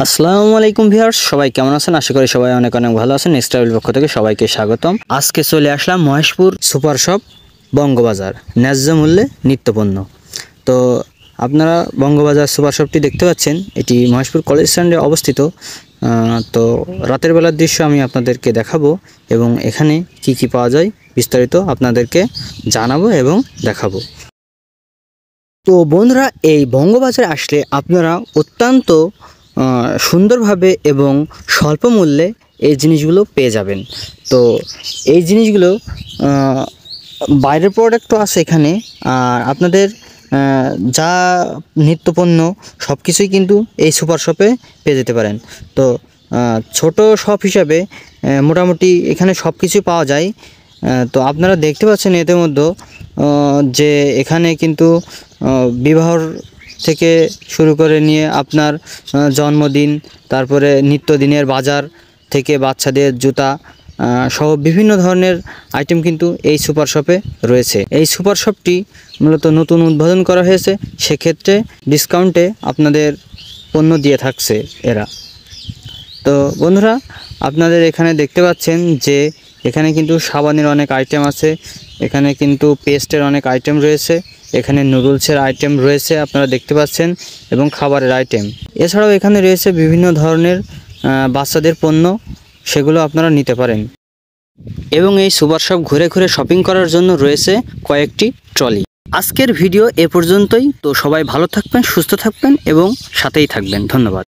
আসসালামু আলাইকুম ভিউয়ার্স, সবাই কেমন আছেন? আশা করি সবাই অনেক অনেক ভালো আছেন। নেক্সট ট্রাভেল পক্ষ থেকে সবাইকে স্বাগতম। আজকে চলে আসলাম মহেশপুর সুপার শপ বঙ্গবাজার, ন্যায্য মূল্যে নিত্যপণ্য। তো আপনারা বঙ্গবাজার সুপার শপটি দেখতে পাচ্ছেন, এটি মহেশপুর কলেজ স্ট্যান্ডে অবস্থিত। তো রাতের বেলার দৃশ্য আমি আপনাদেরকে দেখাবো এবং এখানে কি কি পাওয়া যায় বিস্তারিত আপনাদেরকে জানাবো এবং দেখাবো। তো বন্ধুরা, এই বঙ্গবাজারে আসলে আপনারা অত্যন্ত সুন্দরভাবে এবং স্বল্প মূল্যে এই জিনিসগুলো পেয়ে যাবেন। তো এই জিনিসগুলো বাইরের প্রোডাক্টও আছে এখানে, আর আপনাদের যা নিত্যপণ্য সব কিছুই কিন্তু এই সুপার শপে পেয়ে যেতে পারেন। তো ছোট শপ হিসাবে মোটামুটি এখানে সব কিছুই পাওয়া যায়। তো আপনারা দেখতে পাচ্ছেন এতে মধ্যে যে এখানে কিন্তু বিবাহর থেকে শুরু করে নিয়ে আপনার জন্মদিন, তারপরে নিত্যদিনের বাজার থেকে বাচ্চাদের জুতা সহ বিভিন্ন ধরনের আইটেম কিন্তু এই সুপার শপে রয়েছে। এই সুপার শপটি মূলত নতুন উদ্বোধন করা হয়েছে, সেক্ষেত্রে ডিসকাউন্টে আপনাদের পণ্য দিয়ে থাকছে এরা। তো বন্ধুরা, আপনাদের এখানে দেখতে পাচ্ছেন যে এখানে কিন্তু সাবানের অনেক আইটেম আছে, এখানে কিন্তু পেস্টের অনেক আইটেম রয়েছে, এখানে নুডলসের আইটেম রয়েছে আপনারা দেখতে পাচ্ছেন, এবং খাবারের আইটেম। এছাড়াও এখানে রয়েছে বিভিন্ন ধরনের বাচ্চাদের পণ্য, সেগুলো আপনারা নিতে পারেন। এবং এই সুপার শপ ঘুরে ঘুরে শপিং করার জন্য রয়েছে কয়েকটি ট্রলি। আজকের ভিডিও এ পর্যন্তই। তো সবাই ভালো থাকবেন, সুস্থ থাকবেন এবং সাথেই থাকবেন। ধন্যবাদ।